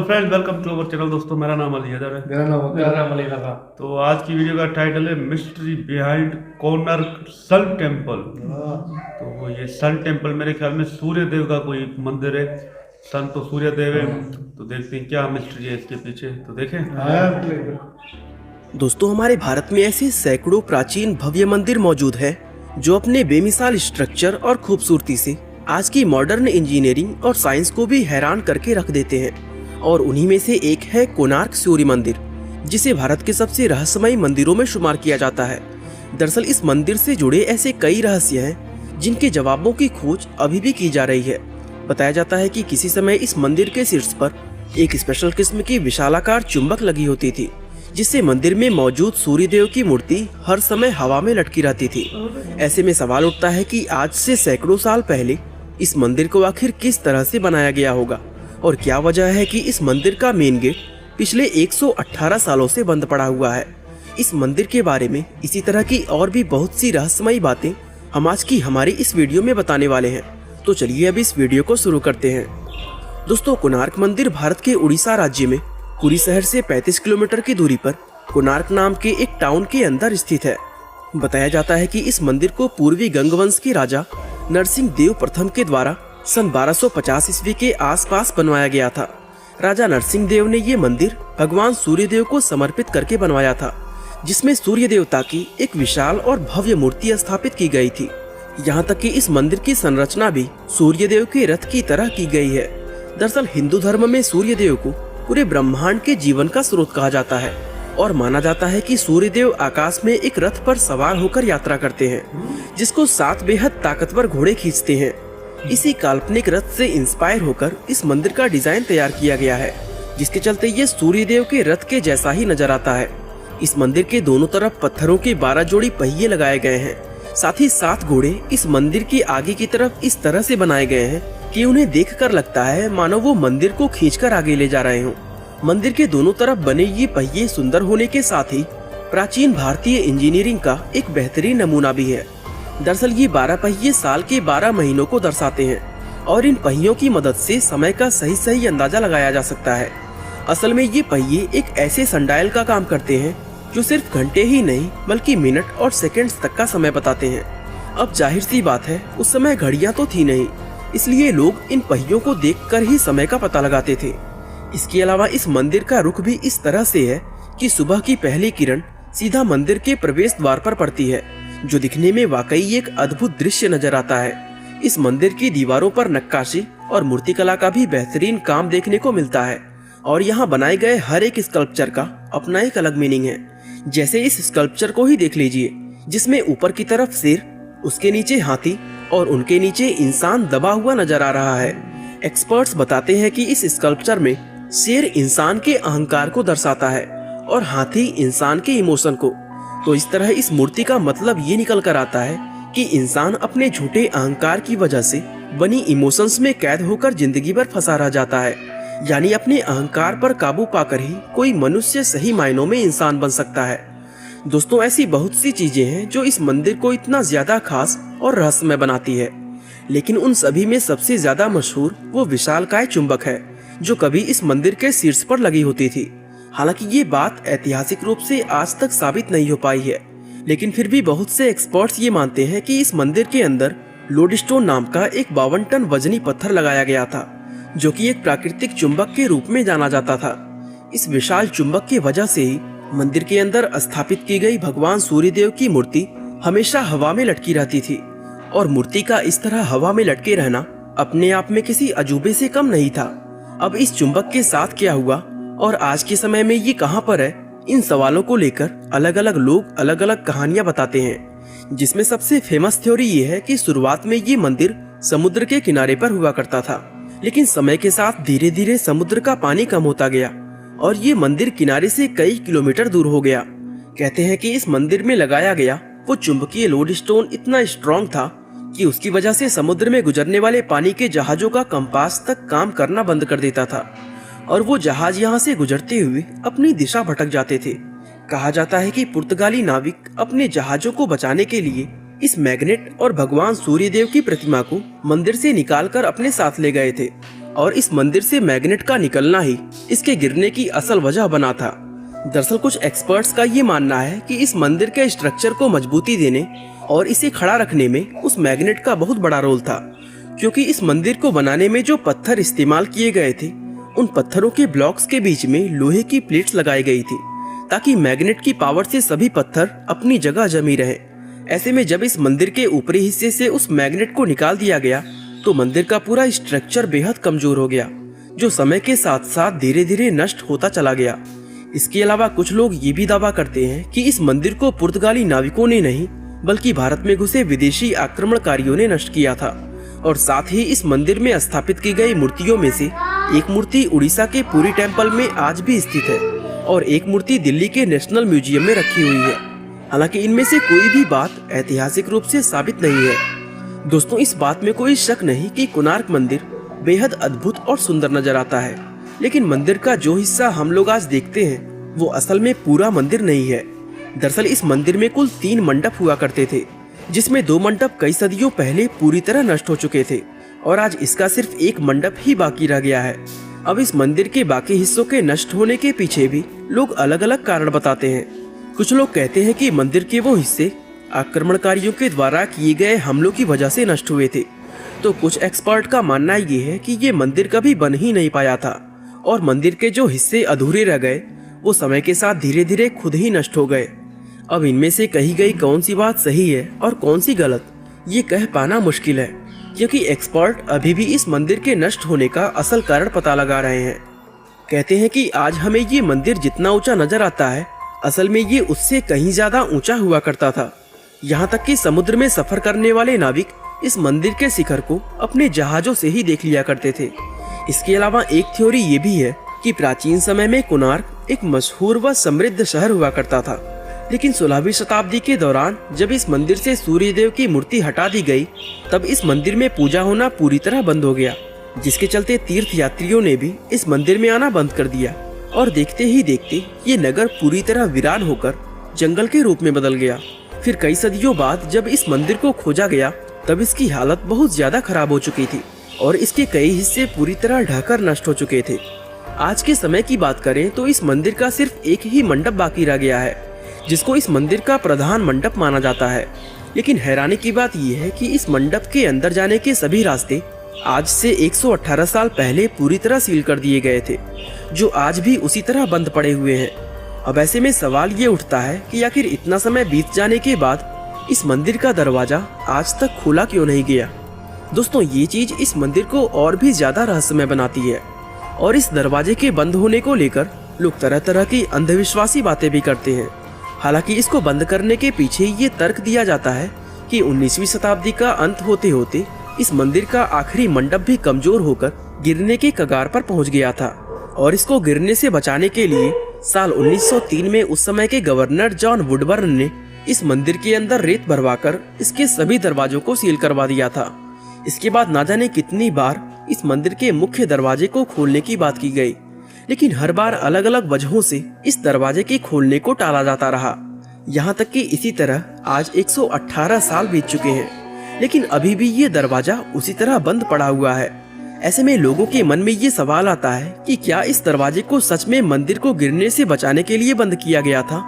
Friends, welcome to our channel. दोस्तों, मेरा नाम अली हैदर है। मेरा नाम अली रजा। तो आज की वीडियो का टाइटल है mystery behind Konark sun temple. तो ये सन टेम्पल मेरे ख्याल में सूर्य देव का कोई मंदिर है। सन तो सूर्य देव है। तो देखते हैं क्या मिस्ट्री है इसके पीछे। तो देखें। दोस्तों, हमारे भारत में ऐसे सैकड़ों प्राचीन भव्य मंदिर मौजूद हैं जो अपने बेमिसाल स्ट्रक्चर और खूबसूरती से आज की मॉडर्न इंजीनियरिंग और साइंस को भी हैरान करके रख देते हैं। और उन्हीं में से एक है कोणार्क सूर्य मंदिर, जिसे भारत के सबसे रहस्यमयी मंदिरों में शुमार किया जाता है। दरअसल इस मंदिर से जुड़े ऐसे कई रहस्य हैं जिनके जवाबों की खोज अभी भी की जा रही है। बताया जाता है कि किसी समय इस मंदिर के शीर्ष पर एक स्पेशल किस्म की विशालाकार चुंबक लगी होती थी, जिससे मंदिर में मौजूद सूर्य देव की मूर्ति हर समय हवा में लटकी रहती थी। ऐसे में सवाल उठता है कि आज से सैकड़ों साल पहले इस मंदिर को आखिर किस तरह से बनाया गया होगा, और क्या वजह है कि इस मंदिर का मेन गेट पिछले 118 सालों से बंद पड़ा हुआ है। इस मंदिर के बारे में इसी तरह की और भी बहुत सी रहस्यमयी बातें हम आज की हमारी इस वीडियो में बताने वाले हैं। तो चलिए अब इस वीडियो को शुरू करते हैं। दोस्तों, कोणार्क मंदिर भारत के उड़ीसा राज्य में पुरी शहर से 35 किलोमीटर की दूरी पर कोणार्क नाम के एक टाउन के अंदर स्थित है। बताया जाता है कि इस मंदिर को पूर्वी गंग वंश के राजा नरसिंह देव प्रथम के द्वारा सन 1250 ईस्वी के आसपास बनवाया गया था। राजा नरसिंह देव ने ये मंदिर भगवान सूर्य देव को समर्पित करके बनवाया था, जिसमें सूर्य देवता की एक विशाल और भव्य मूर्ति स्थापित की गई थी। यहाँ तक कि इस मंदिर की संरचना भी सूर्य देव के रथ की तरह की गई है। दरअसल हिंदू धर्म में सूर्य देव को पूरे ब्रह्मांड के जीवन का स्रोत कहा जाता है और माना जाता है कि सूर्य देव आकाश में एक रथ पर सवार होकर यात्रा करते हैं, जिसको 7 बेहद ताकतवर घोड़े खींचते हैं। इसी काल्पनिक रथ से इंस्पायर होकर इस मंदिर का डिजाइन तैयार किया गया है, जिसके चलते ये सूर्य देव के रथ के जैसा ही नजर आता है। इस मंदिर के दोनों तरफ पत्थरों के 12 जोड़ी पहिए लगाए गए हैं। साथ ही 7 घोड़े इस मंदिर के आगे की तरफ इस तरह से बनाए गए हैं कि उन्हें देखकर लगता है मानो वो मंदिर को खींचकर आगे ले जा रहे हों। मंदिर के दोनों तरफ बने ये पहिए सुंदर होने के साथ ही प्राचीन भारतीय इंजीनियरिंग का एक बेहतरीन नमूना भी है। दरअसल ये 12 पहिए साल के 12 महीनों को दर्शाते हैं और इन पहियों की मदद से समय का सही अंदाजा लगाया जा सकता है। असल में ये पहिए एक ऐसे सनडायल का काम करते हैं जो सिर्फ घंटे ही नहीं बल्कि मिनट और सेकंड्स तक का समय बताते हैं। अब जाहिर सी बात है, उस समय घड़ियां तो थी नहीं, इसलिए लोग इन पहियों को देखकर ही समय का पता लगाते थे। इसके अलावा इस मंदिर का रुख भी इस तरह से है कि सुबह की पहली किरण सीधा मंदिर के प्रवेश द्वार पर पड़ती है, जो दिखने में वाकई एक अद्भुत दृश्य नजर आता है। इस मंदिर की दीवारों पर नक्काशी और मूर्तिकला का भी बेहतरीन काम देखने को मिलता है और यहाँ बनाए गए हर एक स्कल्पचर का अपना एक अलग मीनिंग है। जैसे इस स्कल्पचर को ही देख लीजिए, जिसमें ऊपर की तरफ शेर, उसके नीचे हाथी और उनके नीचे इंसान दबा हुआ नजर आ रहा है। एक्सपर्ट्स बताते हैं कि इस स्कल्पचर में शेर इंसान के अहंकार को दर्शाता है और हाथी इंसान के इमोशन को। तो इस तरह इस मूर्ति का मतलब ये निकल कर आता है कि इंसान अपने झूठे अहंकार की वजह से बनी इमोशंस में कैद होकर जिंदगी भर फंसा रह जाता है। यानी अपने अहंकार पर काबू पाकर ही कोई मनुष्य सही मायनों में इंसान बन सकता है। दोस्तों, ऐसी बहुत सी चीजें हैं जो इस मंदिर को इतना ज्यादा खास और रहस्यमय बनाती है, लेकिन उन सभी में सबसे ज्यादा मशहूर वो विशालकाय चुंबक है जो कभी इस मंदिर के शीर्ष पर लगी होती थी। हालांकि ये बात ऐतिहासिक रूप से आज तक साबित नहीं हो पाई है, लेकिन फिर भी बहुत से एक्सपर्ट्स ये मानते हैं कि इस मंदिर के अंदर लोडस्टोन नाम का एक 52 टन वजनी पत्थर लगाया गया था, जो कि एक प्राकृतिक चुंबक के रूप में जाना जाता था। इस विशाल चुंबक की वजह से ही मंदिर के अंदर स्थापित की गई भगवान सूर्य देव की मूर्ति हमेशा हवा में लटकी रहती थी, और मूर्ति का इस तरह हवा में लटके रहना अपने आप में किसी अजूबे से कम नहीं था। अब इस चुंबक के साथ क्या हुआ और आज के समय में ये कहां पर है, इन सवालों को लेकर अलग अलग लोग अलग अलग कहानियां बताते हैं, जिसमें सबसे फेमस थ्योरी ये है कि शुरुआत में ये मंदिर समुद्र के किनारे पर हुआ करता था, लेकिन समय के साथ धीरे धीरे समुद्र का पानी कम होता गया और ये मंदिर किनारे से कई किलोमीटर दूर हो गया। कहते हैं कि इस मंदिर में लगाया गया वो चुंबकीय लोडस्टोन इतना स्ट्रॉन्ग था कि उसकी वजह से समुद्र में गुजरने वाले पानी के जहाजों का कंपास तक काम करना बंद कर देता था और वो जहाज यहाँ से गुजरते हुए अपनी दिशा भटक जाते थे। कहा जाता है कि पुर्तगाली नाविक अपने जहाजों को बचाने के लिए इस मैग्नेट और भगवान सूर्य देव की प्रतिमा को मंदिर से निकालकर अपने साथ ले गए थे और इस मंदिर से मैग्नेट का निकलना ही इसके गिरने की असल वजह बना था। दरअसल कुछ एक्सपर्ट्स का ये मानना है कि इस मंदिर के स्ट्रक्चर को मजबूती देने और इसे खड़ा रखने में उस मैग्नेट का बहुत बड़ा रोल था, क्योंकि इस मंदिर को बनाने में जो पत्थर इस्तेमाल किए गए थे उन पत्थरों के ब्लॉक्स के बीच में लोहे की प्लेट्स लगाई गई थी ताकि मैग्नेट की पावर से सभी पत्थर अपनी जगह जमी रहे। ऐसे में जब इस मंदिर के ऊपरी हिस्से से उस मैग्नेट को निकाल दिया गया तो मंदिर का पूरा स्ट्रक्चर बेहद कमजोर हो गया, जो समय के साथ साथ धीरे धीरे नष्ट होता चला गया। इसके अलावा कुछ लोग ये भी दावा करते हैं कि इस मंदिर को पुर्तगाली नाविकों ने नहीं बल्कि भारत में घुसे विदेशी आक्रमणकारियों ने नष्ट किया था। और साथ ही इस मंदिर में स्थापित की गई मूर्तियों में से एक मूर्ति उड़ीसा के पुरी टेम्पल में आज भी स्थित है और एक मूर्ति दिल्ली के नेशनल म्यूजियम में रखी हुई है। हालांकि इनमें से कोई भी बात ऐतिहासिक रूप से साबित नहीं है। दोस्तों, इस बात में कोई शक नहीं कि कोणार्क मंदिर बेहद अद्भुत और सुंदर नजर आता है, लेकिन मंदिर का जो हिस्सा हम लोग आज देखते हैं वो असल में पूरा मंदिर नहीं है। दरअसल इस मंदिर में कुल 3 मंडप हुआ करते थे, जिसमें 2 मंडप कई सदियों पहले पूरी तरह नष्ट हो चुके थे और आज इसका सिर्फ एक मंडप ही बाकी रह गया है। अब इस मंदिर के बाकी हिस्सों के नष्ट होने के पीछे भी लोग अलग अलग कारण बताते हैं। कुछ लोग कहते हैं कि मंदिर के वो हिस्से आक्रमणकारियों के द्वारा किए गए हमलों की वजह से नष्ट हुए थे, तो कुछ एक्सपर्ट का मानना ये है कि ये मंदिर कभी बन ही नहीं पाया था और मंदिर के जो हिस्से अधूरे रह गए वो समय के साथ धीरे धीरे खुद ही नष्ट हो गए। अब इनमें से कही गई कौन सी बात सही है और कौन सी गलत, ये कह पाना मुश्किल है, क्योंकि एक्सपर्ट अभी भी इस मंदिर के नष्ट होने का असल कारण पता लगा रहे हैं। कहते हैं कि आज हमें ये मंदिर जितना ऊंचा नजर आता है असल में ये उससे कहीं ज्यादा ऊंचा हुआ करता था। यहाँ तक कि समुद्र में सफर करने वाले नाविक इस मंदिर के शिखर को अपने जहाजों से ही देख लिया करते थे। इसके अलावा एक थ्योरी ये भी है कि प्राचीन समय में कोणार्क एक मशहूर व समृद्ध शहर हुआ करता था, लेकिन 16वीं शताब्दी के दौरान जब इस मंदिर से सूर्य देव की मूर्ति हटा दी गई तब इस मंदिर में पूजा होना पूरी तरह बंद हो गया, जिसके चलते तीर्थ यात्रियों ने भी इस मंदिर में आना बंद कर दिया और देखते ही देखते ये नगर पूरी तरह वीरान होकर जंगल के रूप में बदल गया। फिर कई सदियों बाद जब इस मंदिर को खोजा गया तब इसकी हालत बहुत ज्यादा खराब हो चुकी थी और इसके कई हिस्से पूरी तरह ढहकर नष्ट हो चुके थे। आज के समय की बात करें तो इस मंदिर का सिर्फ एक ही मंडप बाकी रह गया है, जिसको इस मंदिर का प्रधान मंडप माना जाता है। लेकिन हैरानी की बात यह है कि इस मंडप के अंदर जाने के सभी रास्ते आज से 118 साल पहले पूरी तरह सील कर दिए गए थे, जो आज भी उसी तरह बंद पड़े हुए हैं। अब ऐसे में सवाल ये उठता है कि आखिर इतना समय बीत जाने के बाद इस मंदिर का दरवाजा आज तक खोला क्यों नहीं गया। दोस्तों, ये चीज इस मंदिर को और भी ज्यादा रहस्यमय बनाती है और इस दरवाजे के बंद होने को लेकर लोग तरह तरह की अंधविश्वासी बातें भी करते हैं। हालांकि इसको बंद करने के पीछे ये तर्क दिया जाता है कि 19वीं शताब्दी का अंत होते होते इस मंदिर का आखिरी मंडप भी कमजोर होकर गिरने के कगार पर पहुंच गया था और इसको गिरने से बचाने के लिए साल 1903 में उस समय के गवर्नर जॉन वुडबर्न ने इस मंदिर के अंदर रेत भरवाकर इसके सभी दरवाजों को सील करवा दिया था। इसके बाद ना जाने कितनी बार इस मंदिर के मुख्य दरवाजे को खोलने की बात की गई, लेकिन हर बार अलग अलग वजहों से इस दरवाजे के खोलने को टाला जाता रहा। यहाँ तक कि इसी तरह आज 118 साल बीत चुके हैं, लेकिन अभी भी ये दरवाजा उसी तरह बंद पड़ा हुआ है। ऐसे में लोगों के मन में ये सवाल आता है कि क्या इस दरवाजे को सच में मंदिर को गिरने से बचाने के लिए बंद किया गया था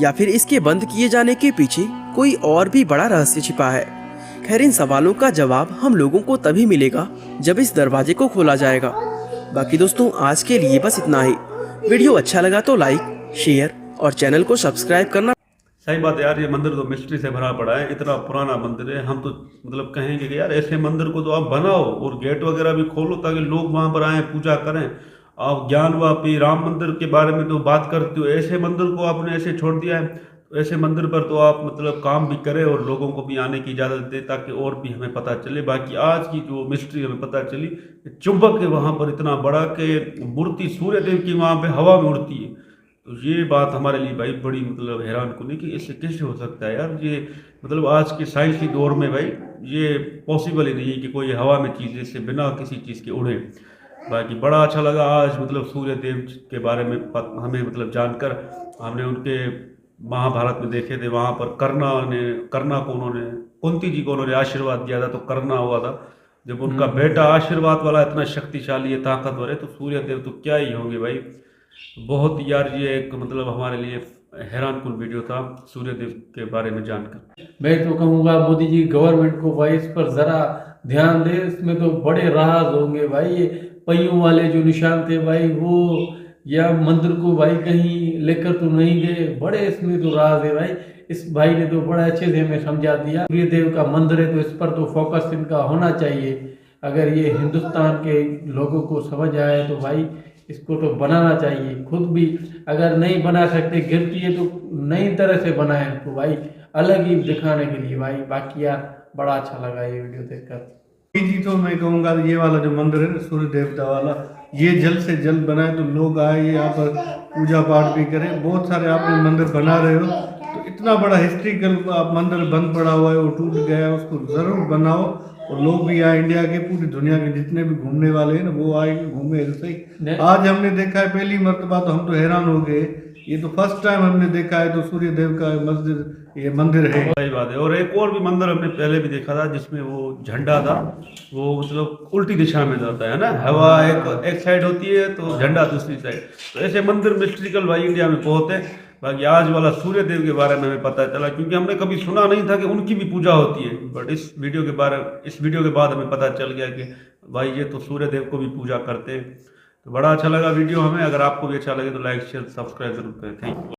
या फिर इसके बंद किए जाने के पीछे कोई और भी बड़ा रहस्य छिपा है। खैर, इन सवालों का जवाब हम लोगों को तभी मिलेगा जब इस दरवाजे को खोला जाएगा। बाकी दोस्तों, आज के लिए बस इतना ही। वीडियो अच्छा लगा तो लाइक, शेयर और चैनल को सब्सक्राइब करना। सही बात है यार, ये मंदिर तो मिस्ट्री से भरा पड़ा है। इतना पुराना मंदिर है, हम तो मतलब कहेंगे कि यार ऐसे मंदिर को तो आप बनाओ और गेट वगैरह भी खोलो ताकि लोग वहाँ पर आए, पूजा करें। आप ज्ञानवापी राम मंदिर के बारे में तो बात करते हो, ऐसे मंदिर को आपने ऐसे छोड़ दिया है। तो ऐसे मंदिर पर तो आप मतलब काम भी करें और लोगों को भी आने की इजाज़त दें ताकि और भी हमें पता चले। बाकी आज की जो मिस्ट्री हमें पता चली, चुंबक है वहाँ पर इतना बड़ा कि मूर्ति सूर्य देव की वहाँ पे हवा में उड़ती है। तो ये बात हमारे लिए भाई बड़ी मतलब हैरान कुनी कि इससे कैसे हो सकता है यार। ये मतलब आज के साइंसी दौर में भाई ये पॉसिबल ही नहीं है कि कोई हवा में चीज़ इससे बिना किसी चीज़ के उड़े। बाकी बड़ा अच्छा लगा आज मतलब सूर्य देव के बारे में हमें मतलब जानकर। हमने उनके महाभारत में देखे थे, वहाँ पर कर्णा को उन्होंने कुंती जी को उन्होंने आशीर्वाद दिया था तो कर्णा हुआ था। जब उनका बेटा आशीर्वाद वाला इतना शक्तिशाली है, ताकतवर है, तो सूर्य देव तो क्या ही होंगे भाई। बहुत यार ये एक मतलब हमारे लिए हैरानकुन वीडियो था सूर्य देव के बारे में जानकर। मैं तो कहूँगा मोदी जी गवर्नमेंट को भाई इस पर ज़रा ध्यान दे, इसमें तो बड़े राज होंगे भाई। ये पहियों वाले जो निशान थे भाई वो, या मंदिर को भाई कहीं लेकर तो नहीं गए, बड़े इसमें तो राज है भाई। इस भाई ने तो बड़ा अच्छे से हमें समझा दिया। सूर्य देव का मंदिर है तो इस पर तो फोकस इनका होना चाहिए। अगर ये हिंदुस्तान के लोगों को समझ आए तो भाई इसको तो बनाना चाहिए। खुद भी अगर नहीं बना सकते, गिरती है तो नई तरह से बनाए इसको भाई, अलग ही दिखाने के लिए भाई। बाकी यार बड़ा अच्छा लगा ये वीडियो देखकर। जी तो मैं कहूँगा ये वाला जो मंदिर है सूर्य देवता वाला, ये जल्द से जल्द बनाए तो लोग आए यहाँ पर पूजा पाठ भी करें। बहुत सारे आपने मंदिर बना रहे हो, तो इतना बड़ा हिस्ट्रिकल आप मंदिर बंद पड़ा हुआ है, वो टूट गया है, उसको ज़रूर बनाओ और लोग भी आए, इंडिया के पूरी दुनिया के जितने भी घूमने वाले हैं ना वो आएंगे, घूमे सही। आज हमने देखा है पहली मर्तबा, तो हम तो हैरान हो गए, ये तो फर्स्ट टाइम हमने देखा है तो सूर्य देव का मस्जिद ये मंदिर है। सही बात है। और एक और भी मंदिर हमने पहले भी देखा था जिसमें वो झंडा था, वो मतलब उल्टी दिशा में जाता है ना, हवा एक साइड होती है तो झंडा दूसरी साइड। तो ऐसे मंदिर मिस्ट्रिकल भाई इंडिया में बहुत है। बाकी आज वाला सूर्य देव के बारे में हमें पता चला, क्योंकि हमने कभी सुना नहीं था कि उनकी भी पूजा होती है। बट इस वीडियो के बाद हमें पता चल गया कि भाई ये तो सूर्य देव को भी पूजा करते हैं। तो बड़ा अच्छा लगा वीडियो हमें। अगर आपको भी अच्छा लगे तो लाइक शेयर सब्सक्राइब जरूर करें। Thank you.